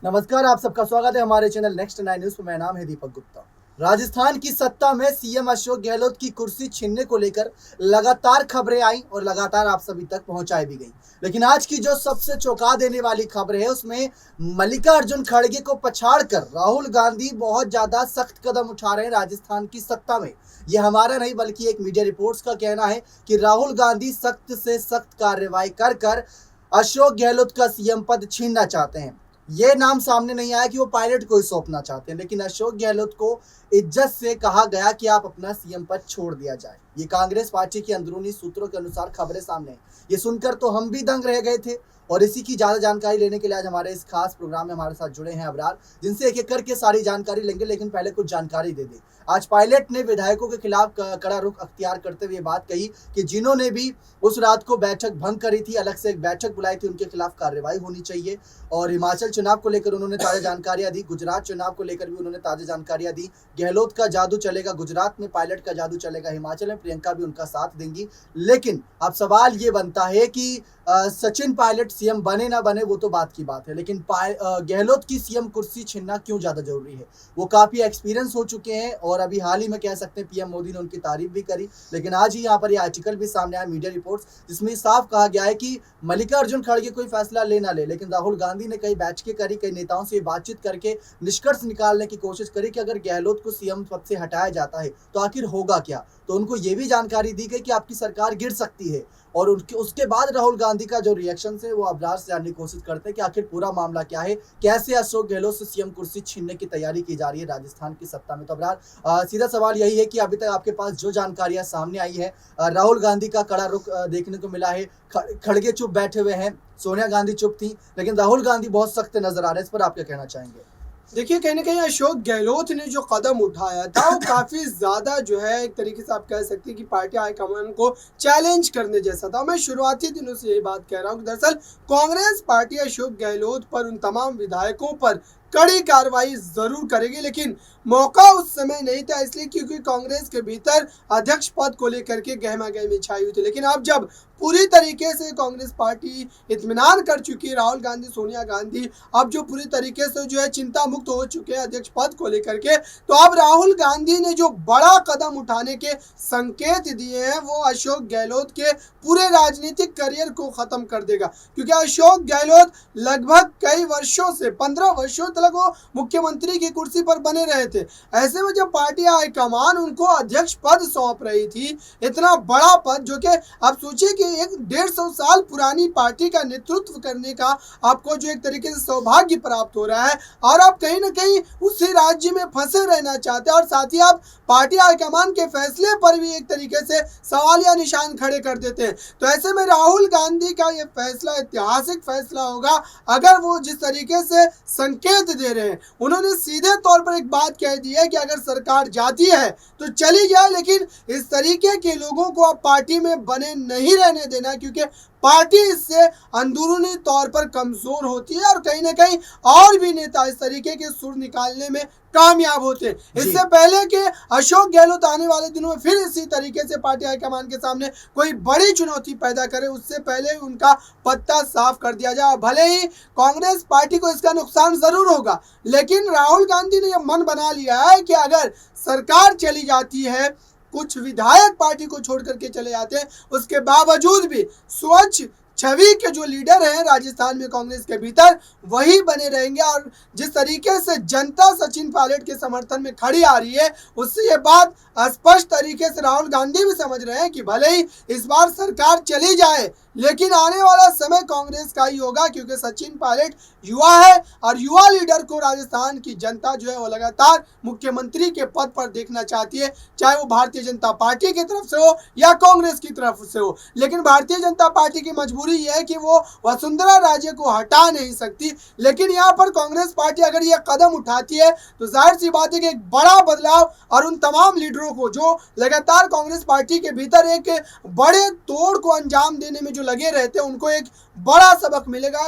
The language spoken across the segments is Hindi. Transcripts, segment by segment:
नमस्कार, आप सबका स्वागत है हमारे चैनल नेक्स्ट 9 न्यूज पर। मेरा नाम है दीपक गुप्ता। राजस्थान की सत्ता में सीएम अशोक गहलोत की कुर्सी छीनने को लेकर लगातार खबरें आई और लगातार आप सभी तक पहुंचाई भी गई। लेकिन आज की जो सबसे चौंका देने वाली खबर है उसमें मल्लिकार्जुन खड़गे को पछाड़कर राहुल गांधी बहुत ज्यादा सख्त कदम उठा रहे हैं राजस्थान की सत्ता में। यह हमारा नहीं बल्कि एक मीडिया रिपोर्ट्स का कहना है कि राहुल गांधी सख्त से सख्त कार्रवाई कर कर अशोक गहलोत का सीएम पद छीनना चाहते हैं। ये नाम सामने नहीं आया कि वो पायलट को ही सौंपना चाहते हैं, लेकिन अशोक गहलोत को इज्जत से कहा गया कि आप अपना सीएम पद छोड़ दिया जाए। ये कांग्रेस पार्टी के अंदरूनी सूत्रों के अनुसार खबरें सामने हैं। ये सुनकर तो हम भी दंग रह गए थे और इसी की ज्यादा जानकारी लेने के लिए आज हमारे इस खास प्रोग्राम में हमारे साथ जुड़े हैं अबरार, जिनसे एक एक करके सारी जानकारी लेंगे। लेकिन पहले कुछ जानकारी दे दें। आज पायलट ने विधायकों के खिलाफ कड़ा रुख अख्तियार करते हुए बात कही कि जिन्होंने भी उस रात को बैठक भंग करी थी, अलग से एक बैठक बुलाई थी, उनके खिलाफ कार्रवाई होनी चाहिए। और हिमाचल चुनाव को लेकर उन्होंने ताजा जानकारियां दी, गुजरात चुनाव को लेकर भी उन्होंने ताजा जानकारियां दी। गहलोत का जादू चलेगा गुजरात में, पायलट का जादू चलेगा हिमाचल में, प्रियंका भी उनका साथ देंगी। लेकिन अब सवाल ये बनता है कि सचिन पायलट सीएम बने ना बने वो तो बात की बात है, लेकिन गहलोत की सीएम कुर्सी छीनना क्यों ज्यादा जरूरी है? वो काफी एक्सपीरियंस हो चुके हैं और अभी हाल ही में कह सकते हैं पीएम मोदी ने उनकी तारीफ भी करी। लेकिन आज ही यहाँ पर ये आर्टिकल भी सामने आया, मीडिया रिपोर्ट्स, जिसमें साफ कहा गया है कि मल्लिकार्जुन खड़गे कोई फैसला ले ना ले, लेकिन राहुल गांधी ने कई बैठकें करी, कई नेताओं से बातचीत करके निष्कर्ष निकालने की कोशिश करी कि अगर गहलोत को सीएम पद से हटाया जाता है तो आखिर होगा क्या। तो उनको ये भी जानकारी दी गई कि आपकी सरकार गिर सकती है। और उसके बाद राहुल गांधी का जो रिएक्शन है वो अबरार से जानने की कोशिश करते हैं कि आखिर पूरा मामला क्या है, कैसे अशोक गहलोत से सीएम कुर्सी छीनने की तैयारी की जा रही है राजस्थान की सत्ता में। तो अबरार, सीधा सवाल यही है कि अभी तक आपके पास जो जानकारियां सामने आई है, राहुल गांधी का कड़ा रुख देखने को मिला है, खड़गे चुप बैठे हुए हैं, सोनिया गांधी चुप थी, लेकिन राहुल गांधी बहुत सख्त नजर आ रहे हैं। इस पर आप क्या कहना चाहेंगे? देखिए, कहीं ना कहीं अशोक गहलोत ने जो कदम उठाया था वो काफ़ी ज़्यादा जो है एक तरीके से आप कह सकते हैं कि पार्टी हाईकमान को चैलेंज करने जैसा था। मैं शुरुआती दिनों से यही बात कह रहा हूँ कि दरअसल कांग्रेस पार्टी अशोक गहलोत पर, उन तमाम विधायकों पर कड़ी कार्रवाई जरूर करेगी, लेकिन मौका उस समय नहीं था, इसलिए क्योंकि कांग्रेस के भीतर अध्यक्ष पद को लेकर के गहमा गहमी छाई हुई थी। लेकिन अब जब पूरी तरीके से कांग्रेस पार्टी इत्मीनान कर चुकी है, राहुल गांधी, सोनिया गांधी अब जो पूरी तरीके से जो है चिंता मुक्त हो चुके हैं अध्यक्ष पद को लेकर के, तो अब राहुल गांधी ने जो बड़ा कदम उठाने के संकेत दिए हैं वो अशोक गहलोत के पूरे राजनीतिक करियर को खत्म कर देगा। क्योंकि अशोक गहलोत लगभग कई वर्षों से 15 वर्षों तक वो मुख्यमंत्री की कुर्सी पर बने रहे थे। ऐसे में जब पार्टी हाईकमान उनको अध्यक्ष पद सौंप रही थी, इतना बड़ा पद, जो कि आप सोचिए कि एक 150 साल पुरानी पार्टी का नेतृत्व करने का आपको जो एक तरीके से सौभाग्य प्राप्त हो रहा है, और आप कहीं ना कहीं उसी राज्य में फंसे रहना चाहते हैं, और साथ ही आप पार्टी हाईकमान के फैसले पर भी एक तरीके से सवाल या निशान खड़े कर देते हैं। तो ऐसे में राहुल गांधी का ये फैसला ऐतिहासिक फैसला होगा अगर वो जिस तरीके से संकेत दे रहे हैं। उन्होंने सीधे तौर पर एक बात कह दी है कि अगर सरकार जाती है तो चली जाए, लेकिन इस तरीके के लोगों को अब पार्टी में बने नहीं रहने देना, क्योंकि पार्टी इससे अंदरूनी तौर पर कमजोर होती है और कहीं ना कहीं और भी नेता इस तरीके के सुर निकालने में कामयाब होते हैं। इससे पहले कि अशोक गहलोत आने वाले दिनों में फिर इसी तरीके से पार्टी हाईकमान के सामने कोई बड़ी चुनौती पैदा करे, उससे पहले उनका पत्ता साफ कर दिया जाए। भले ही कांग्रेस पार्टी को इसका नुकसान जरूर होगा, लेकिन राहुल गांधी ने यह मन बना लिया है कि अगर सरकार चली जाती है, कुछ विधायक पार्टी को छोड़ करके चले जाते हैं, उसके बावजूद भी स्वच्छ छवि के जो लीडर हैं राजस्थान में कांग्रेस के भीतर वही बने रहेंगे। और जिस तरीके से जनता सचिन पायलट के समर्थन में खड़ी आ रही है, उससे ये बात स्पष्ट तरीके से राहुल गांधी भी समझ रहे हैं कि भले ही इस बार सरकार चली जाए, लेकिन आने वाला समय कांग्रेस का ही होगा, क्योंकि सचिन पायलट युवा है और युवा लीडर को राजस्थान की जनता जो है वो लगातार मुख्यमंत्री के पद पर देखना चाहती है, चाहे वो भारतीय जनता पार्टी की तरफ से हो या कांग्रेस की तरफ से हो। लेकिन भारतीय जनता पार्टी की मजबूरी यह है कि वो वसुंधरा राजे को हटा नहीं सकती। लेकिन यहाँ पर कांग्रेस पार्टी अगर यह कदम उठाती है तो जाहिर सी बात है कि एक बड़ा बदलाव, और उन तमाम लीडरों को जो लगातार कांग्रेस पार्टी के भीतर एक बड़े तोड़ को अंजाम देने में जो लगे रहते हैं, उनको एक बड़ा सबक मिलेगा।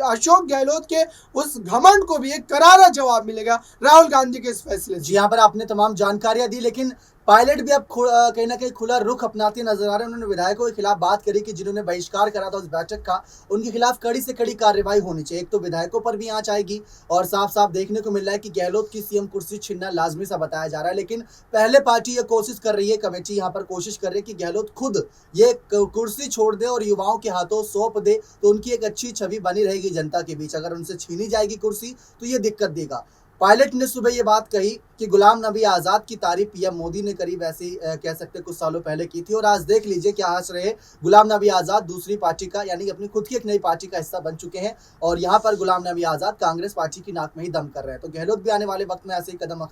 अशोक गहलोत के उस घमंड को भी एक करारा जवाब मिलेगा राहुल गांधी के इस फैसले से। जी, यहाँ पर आपने तमाम जानकारियां दी, लेकिन पायलट भी अब कहीं ना कहीं खुला रुख अपनाते नजर आ रहे हैं। उन्होंने विधायकों के खिलाफ बात करी कि जिन्होंने बहिष्कार करा था उस बैठक का, उनके खिलाफ कड़ी से कड़ी कार्रवाई होनी चाहिए। एक तो विधायकों पर भी आंच आएगी और साफ साफ देखने को मिल रहा है कि गहलोत की सीएम कुर्सी छीनना लाजमी सा बताया जा रहा है। लेकिन पहले पार्टी ये कोशिश कर रही है, कमेटी यहाँ पर कोशिश कर रही है कि गहलोत खुद ये कुर्सी छोड़ दे और युवाओं के हाथों सौंप दे, तो उनकी एक अच्छी छवि बनी रहेगी जनता के बीच। अगर उनसे छीनी जाएगी कुर्सी तो ये दिक्कत देगा। पायलट ने सुबह ये बात कही कि गुलाम नबी आज़ाद की तारीफ पीएम मोदी ने करी, वैसे कह सकते कुछ सालों पहले की थी। और आज देख लीजिए क्या हंस रहे, गुलाम नबी आज़ाद दूसरी पार्टी का यानी अपनी खुद की एक नई पार्टी का हिस्सा बन चुके हैं और यहाँ पर गुलाम नबी आज़ाद कांग्रेस पार्टी की नाक में ही दम कर रहे हैं। तो गहलोत भी आने वाले वक्त में ऐसे ही कदम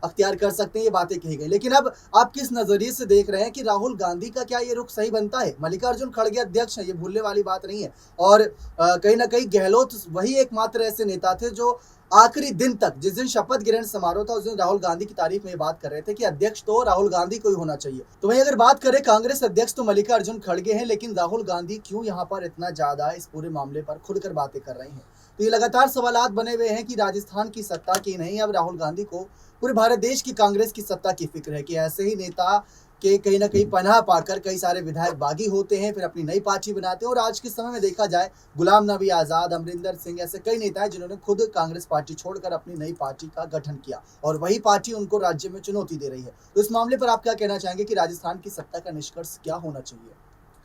अख्तियार कर सकते हैं, ये बातें कही गई। लेकिन अब आप किस नजरिए से देख रहे हैं कि राहुल गांधी का क्या ये रुख सही बनता है? मल्लिकार्जुन खड़गे अध्यक्ष है, ये भूलने वाली बात नहीं है। और कहीं ना कहीं गहलोत वही एकमात्र ऐसे नेता थे जो आखिरी दिन तक, जिस दिन शपथ ग्रहण समारोह था, उस दिन राहुल गांधी की तारीफ में बात कर रहे थे कि अध्यक्ष तो राहुल गांधी को ही होना चाहिए। तो वहीं अगर बात करें कांग्रेस अध्यक्ष तो मल्लिकार्जुन खड़गे हैं, लेकिन राहुल गांधी क्यों यहाँ पर इतना ज्यादा इस पूरे मामले पर खुलकर बातें कर रहे हैं? तो ये लगातार सवालात बने हुए हैं कि राजस्थान की सत्ता की नहीं, अब राहुल गांधी को पूरे भारत देश की कांग्रेस की सत्ता की फिक्र है कि ऐसे ही नेता के कहीं ना कहीं पनाह पाकर कई सारे विधायक बागी होते हैं, फिर अपनी नई पार्टी बनाते हैं। और आज के समय में देखा जाए गुलाम नबी आज़ाद, अमरिंदर सिंह, ऐसे कई नेता हैं जिन्होंने खुद कांग्रेस पार्टी छोड़कर अपनी नई पार्टी का गठन किया और वही पार्टी उनको राज्य में चुनौती दे रही है। तो इस मामले पर आप क्या कहना चाहेंगे कि राजस्थान की सत्ता का निष्कर्ष क्या होना चाहिए?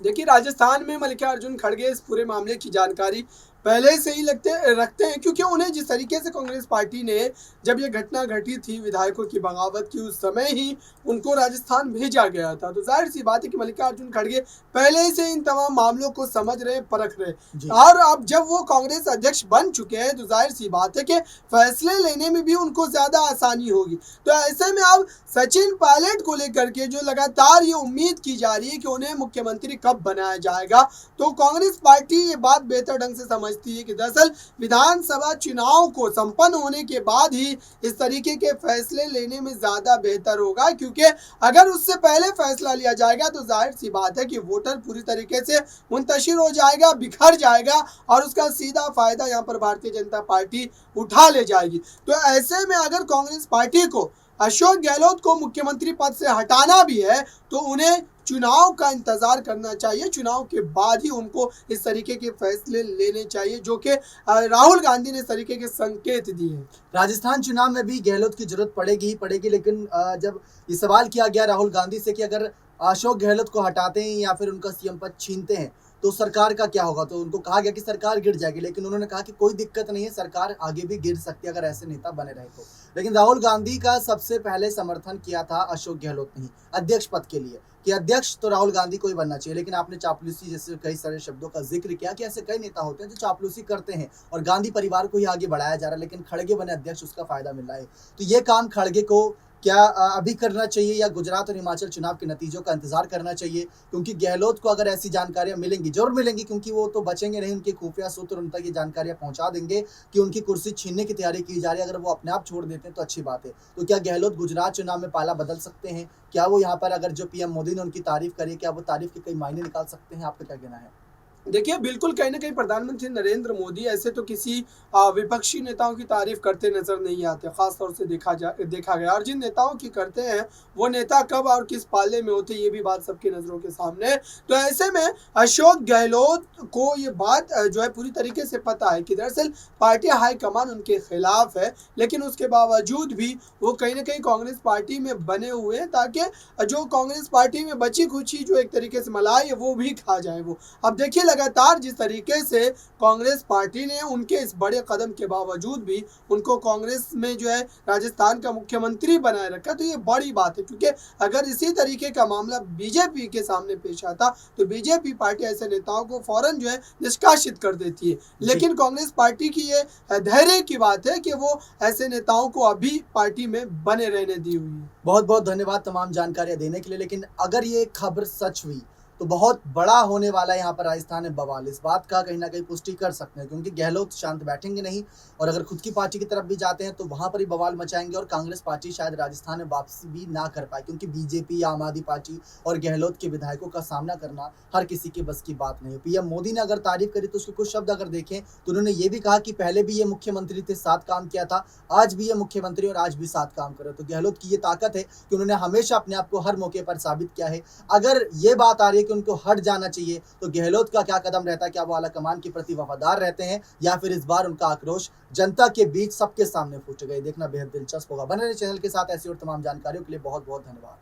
देखिए, राजस्थान में मल्लिकार्जुन खड़गे इस पूरे मामले की जानकारी पहले से ही रखते हैं, क्योंकि उन्हें जिस तरीके से कांग्रेस पार्टी ने जब ये घटना घटी थी विधायकों की बगावत की, उस समय ही उनको राजस्थान भेजा गया था। तो जाहिर सी बात है कि मल्लिकार्जुन खड़गे पहले से इन तमाम मामलों को समझ रहे, परख रहे। और अब जब वो कांग्रेस अध्यक्ष बन चुके हैं तो जाहिर सी बात है कि फैसले लेने में भी उनको ज्यादा आसानी होगी। तो ऐसे में अब सचिन पायलट को लेकर के जो लगातार ये उम्मीद की जा रही है कि उन्हें मुख्यमंत्री कब बनाया जाएगा, तो कांग्रेस पार्टी ये बात बेहतर ढंग से समझती है कि दरअसल विधानसभा चुनाव को संपन्न होने के बाद ही इस तरीके के फैसले लेने में ज्यादा बेहतर होगा, क्योंकि अगर उससे पहले फैसला लिया जाएगा तो जाहिर सी बात है कि वोटर पूरी तरीके से मुंतशिर हो जाएगा, बिखर जाएगा और उसका सीधा फायदा यहाँ पर भारतीय जनता पार्टी उठा ले जाएगी। तो ऐसे में अगर कांग्रेस पार्टी को अशोक गहलोत को मुख्यमंत्री पद से हटाना भी है तो उन्हें चुनाव का इंतजार करना चाहिए। चुनाव के बाद ही उनको इस तरीके के फैसले लेने चाहिए, जो कि राहुल गांधी ने इस तरीके के संकेत दिए हैं। राजस्थान चुनाव में भी गहलोत की जरूरत पड़ेगी ही पड़ेगी। लेकिन जब ये सवाल किया गया राहुल गांधी से कि अगर अशोक गहलोत को हटाते हैं या फिर उनका सीएम पद छीनते हैं तो सरकार का क्या होगा, तो उनको कहा गया कि सरकार गिर जाएगी। लेकिन उन्होंने कहा कि कोई दिक्कत नहीं है, सरकार आगे भी गिर सकती है अगर ऐसे नेता बने रहे तो। लेकिन राहुल गांधी का सबसे पहले समर्थन किया था अशोक गहलोत ने ही अध्यक्ष पद के लिए, कि अध्यक्ष तो राहुल गांधी को ही बनना चाहिए। लेकिन आपने चापलूसी जैसे कई सारे शब्दों का जिक्र किया कि ऐसे कई नेता होते हैं जो चापलूसी करते हैं और गांधी परिवार को ही आगे बढ़ाया जा रहा है, लेकिन खड़गे बने अध्यक्ष उसका फायदा मिल रहा है। तो ये काम खड़गे को क्या अभी करना चाहिए या गुजरात और हिमाचल चुनाव के नतीजों का इंतजार करना चाहिए? क्योंकि गहलोत को अगर ऐसी जानकारियां मिलेंगी, जरूर मिलेंगी, क्योंकि वो तो बचेंगे नहीं, उनके खुफिया सूत्र उन तक ये जानकारियां पहुंचा देंगे कि उनकी कुर्सी छीनने की तैयारी की जा रही है। अगर वो अपने आप छोड़ देते हैं तो अच्छी बात है। तो क्या गहलोत गुजरात चुनाव में पाला बदल सकते हैं? क्या वो यहाँ पर अगर जो पीएम मोदी ने उनकी तारीफ करी, क्या वो तारीफ के कई मायने निकाल सकते हैं? आपका क्या कहना है? देखिए, बिल्कुल कहीं ना कहीं प्रधानमंत्री नरेंद्र मोदी ऐसे तो किसी विपक्षी नेताओं की तारीफ करते नजर नहीं आते, खास तौर से देखा गया। और जिन नेताओं की करते हैं वो नेता कब और किस पाले में होते, ये भी बात सबकी नज़रों के सामने है। तो ऐसे में अशोक गहलोत को ये बात जो है पूरी तरीके से पता है कि दरअसल पार्टी हाईकमान उनके खिलाफ है, लेकिन उसके बावजूद भी वो कहीं ना कहीं कांग्रेस पार्टी में बने हुए हैं, ताकि जो कांग्रेस पार्टी में बची खुची जो एक तरीके से मलाई है वो भी खा जाए। वो अब देखिए, लगातार जिस तरीके से कांग्रेस पार्टी ने उनके इस बड़े कदम के बावजूद भी उनको कांग्रेस में जो है राजस्थान का मुख्यमंत्री बनाए रखा, तो ये बड़ी बात है। क्योंकि अगर इसी तरीके का मामला बीजेपी के सामने पेश आता तो बीजेपी पार्टी ऐसे नेताओं को फौरन जो है निष्कासित कर देती है। लेकिन कांग्रेस पार्टी की ये धैर्य की बात है कि वो ऐसे नेताओं को अभी पार्टी में बने रहने दी हुई है। बहुत बहुत धन्यवाद तमाम जानकारियां देने के लिए। लेकिन अगर ये खबर सच हुई तो बहुत बड़ा होने वाला है यहाँ पर राजस्थान में बवाल। इस बात का कहीं ना कहीं पुष्टि कर सकते हैं, क्योंकि गहलोत शांत बैठेंगे नहीं और अगर खुद की पार्टी की तरफ भी जाते हैं तो वहां पर ही बवाल मचाएंगे और कांग्रेस पार्टी शायद राजस्थान में वापसी भी ना कर पाए, क्योंकि बीजेपी, आम आदमी पार्टी और गहलोत के विधायकों का सामना करना हर किसी के बस की बात नहीं है। पीएम मोदी ने अगर तारीफ करी तो उसके कुछ शब्द अगर देखें तो उन्होंने ये भी कहा कि पहले भी ये मुख्यमंत्री थे, साथ काम किया था, आज भी ये मुख्यमंत्री और आज भी साथ काम कर रहे। तो गहलोत की ये ताकत है कि उन्होंने हमेशा अपने आप को हर मौके पर साबित किया है। अगर ये बात आ रही है कि उनको हट जाना चाहिए तो गहलोत का क्या कदम रहता है? क्या वो आलाकमान के प्रति वफादार रहते हैं या फिर इस बार उनका आक्रोश जनता के बीच सबके सामने फूटेगा? देखना बेहद दिलचस्प होगा। बने रहिए चैनल के साथ, ऐसी और तमाम जानकारियों के लिए बहुत बहुत धन्यवाद।